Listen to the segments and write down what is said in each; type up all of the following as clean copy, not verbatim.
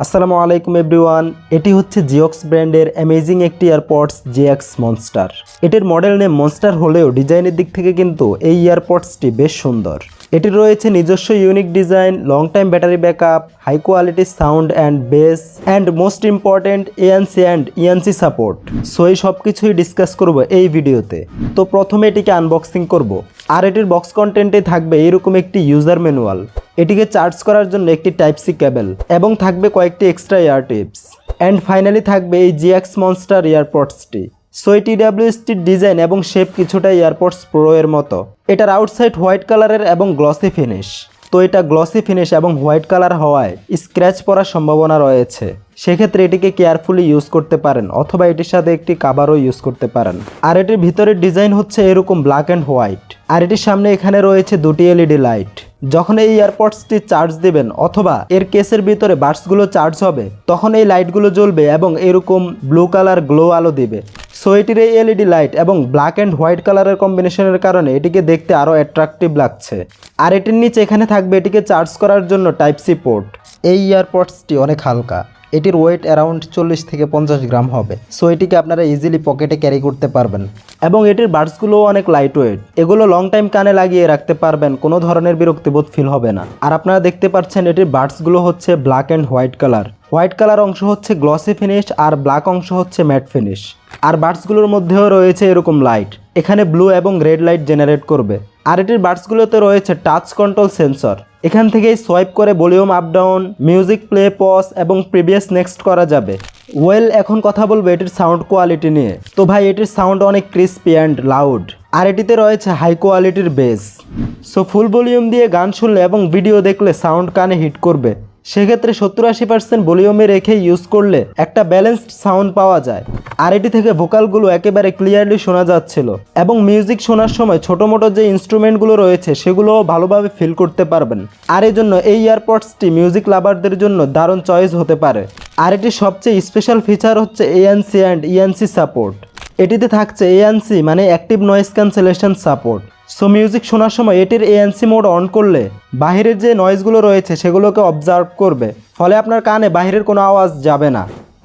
আসসালামু আলাইকুম এভরিওয়ান। এটি হচ্ছে জিওক্স ব্র্যান্ডের অ্যামেজিং একটি এয়ারপডস জিএক্স মনস্টার। এটির মডেল নেম মনস্টার হলেও ডিজাইনের দিক থেকে কিন্তু এই ইয়ারপডসটি বেশ সুন্দর। এটির রয়েছে নিজস্ব unique design, long time battery backup, high quality sound and bass and most important ANC and ENC support. So এই সব কিছুই ডিসকাস করব এই ভিডিওতে। তো প্রথমে এটিকে আনবক্সিং করব। আর এটির বক্স কন্টেন্টে থাকবে এরকম একটি ইউজার ম্যানুয়াল, এটিকে চার্জ করার জন্য একটি টাইপ সি কেবল এবং থাকবে কয়েকটি extra year tips and finally থাকবে এই জিএক্স মনস্টার ইয়ারপডসটি। সো এই টিডাব্লিউএসটির ডিজাইন এবং শেপ কিছুটা এয়ারপডস প্রো এর মতো। এটার আউটসাইড হোয়াইট কালারের এবং গ্লসি ফিনিশ। তো এটা গ্লসি ফিনিশ এবং হোয়াইট কালার হওয়ায় স্ক্র্যাচ পড়ার সম্ভাবনা রয়েছে, সেক্ষেত্রে এটিকে কেয়ারফুলি ইউজ করতে পারেন অথবা এটির সাথে একটি কাভারও ইউজ করতে পারেন। আর এটির ভিতরের ডিজাইন হচ্ছে এরকম ব্ল্যাক অ্যান্ড হোয়াইট। আর এটির সামনে এখানে রয়েছে দুটি এলইডি লাইট। যখন এই ইয়ারপডসটি চার্জ দিবেন অথবা এর কেসের ভিতরে বাডসগুলো চার্জ হবে তখন এই লাইটগুলো জ্বলবে এবং এরকম ব্লু কালার গ্লো আলো দিবে। সো এটির এই এলইডি লাইট এবং ব্ল্যাক অ্যান্ড হোয়াইট কালারের কম্বিনেশনের কারণে এটিকে দেখতে আরও অ্যাট্রাকটিভ লাগছে। আর এটির নিচে এখানে থাকবে এটিকে চার্জ করার জন্য টাইপ সি পোর্ট। এই ইয়ারপডসটি অনেক হালকা, এটির ওয়েট অ্যারাউন্ড 40 থেকে 50 গ্রাম হবে। সো এটিকে আপনারা ইজিলি পকেটে ক্যারি করতে পারবেন এবং এটির বাডসগুলোও অনেক লাইট ওয়েট। এগুলো লং টাইম কানে লাগিয়ে রাখতে পারবেন, কোনো ধরনের বিরক্তিবোধ ফিল হবে না। আর আপনারা দেখতে পাচ্ছেন এটির বাডসগুলো হচ্ছে black and white colour. White colour অংশ হচ্ছে গ্লসি ফিনিশ আর ব্ল্যাক অংশ হচ্ছে ম্যাট ফিনিশ। আর বাডসগুলোর মধ্যেও রয়েছে এরকম লাইট, এখানে ব্লু এবং রেড লাইট জেনারেট করবে। আর এটির বাডসগুলোতে রয়েছে টাচ কন্ট্রোল সেন্সর, এখান থেকেই সোয়াইপ করে volume up down, music play, pause এবং প্রিভিয়াস নেক্সট করা যাবে। এখন কথা বলবো এটির সাউন্ড কোয়ালিটি নিয়ে। তো ভাই এটির সাউন্ড অনেক ক্রিস্পি অ্যান্ড লাউড। আর এটিতে রয়েছে হাই কোয়ালিটির বেস। সো ফুল ভলিউম দিয়ে গান শুনলে এবং ভিডিও দেখলে সাউন্ড কানে হিট করবে। সেক্ষেত্রে 70-80% ভলিউমে রেখে ইউজ করলে একটা ব্যালেন্সড সাউন্ড পাওয়া যায়। আর এটি থেকে ভোকালগুলো একেবারে ক্লিয়ারলি শোনা যাচ্ছিল এবং মিউজিক শোনার সময় ছোটো মোটো যে ইনস্ট্রুমেন্টগুলো রয়েছে সেগুলোও ভালোভাবে ফিল করতে পারবেন। আর এই জন্য এই ইয়ারপডসটি মিউজিক লাভারদের জন্য দারুণ চয়েস হতে পারে। আর এটির সবচেয়ে স্পেশাল ফিচার হচ্ছে এএনসি অ্যান্ড ইএনসি সাপোর্ট। এটিতে থাকছে এএনসি মানে active noise cancellation support. So music শোনার সময় এটির এএনসি মোড অন করলে বাহিরের যে নয়েজগুলো রয়েছে সেগুলোকে অবজার্ভ করবে, ফলে আপনার কানে বাহিরের কোনো আওয়াজ যাবে না।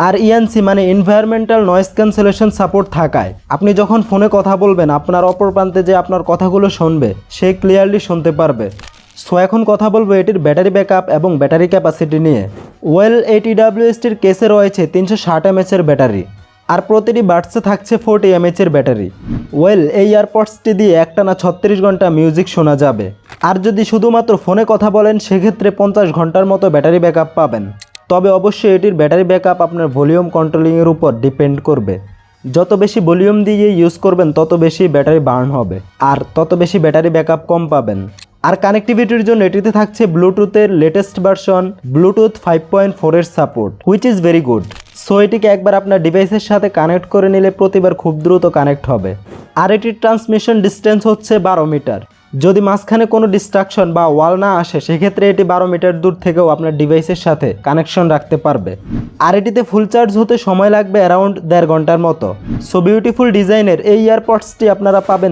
আর ইএনসি মানে এনভায়রনমেন্টাল নয়েজ ক্যান্সেলেশন সাপোর্ট থাকায় আপনি যখন ফোনে কথা বলবেন আপনার অপর প্রান্তে যে আপনার কথাগুলো শুনবে সে ক্লিয়ারলি শুনতে পারবে। সো এখন কথা বলবো এটির ব্যাটারি ব্যাকআপ এবং ব্যাটারি ক্যাপাসিটি নিয়ে। এই টিডাব্লিউএসটির কেসে রয়েছে 360 mAh এর ব্যাটারি আর প্রতিটি বাডসে থাকছে 40 mAh এর ব্যাটারি। এই ইয়ারপডসটি দিয়ে একটানা 36 ঘন্টা মিউজিক শোনা যাবে। আর যদি শুধুমাত্র ফোনে কথা বলেন সেক্ষেত্রে 50 ঘন্টার মতো ব্যাটারি ব্যাকআপ পাবেন। তবে অবশ্যই এটির ব্যাটারি ব্যাকআপ আপনার ভলিউম কন্ট্রোলিংয়ের উপর ডিপেন্ড করবে। যত বেশি ভলিউম দিয়ে ইউজ করবেন তত বেশি ব্যাটারি বার্ন হবে আর তত বেশি ব্যাটারি ব্যাকআপ কম পাবেন। আর কানেক্টিভিটির জন্য এটিতে থাকছে ব্লুটুথের লেটেস্ট ভার্সন ব্লুটুথ 5.4 এর support, which is very good. So এটিকে একবার আপনার ডিভাইসের সাথে কানেক্ট করে নিলে প্রতিবার খুব দ্রুত কানেক্ট হবে। আর এটির ট্রান্সমিশন ডিস্টেন্স হচ্ছে 12 মিটার। যদি মাঝখানে কোনো ডিস্ট্রাকশন বা ওয়াল না আসে সেক্ষেত্রে এটি 12 মিটার দূর থেকেও আপনার ডিভাইসের সাথে কানেকশন রাখতে পারবে। আর এটিতে ফুল চার্জ হতে সময় লাগবে অ্যারাউন্ড 1.5 ঘন্টার মতো। সো বিউটিফুল ডিজাইনের এই ইয়ারপডসটি আপনারা পাবেন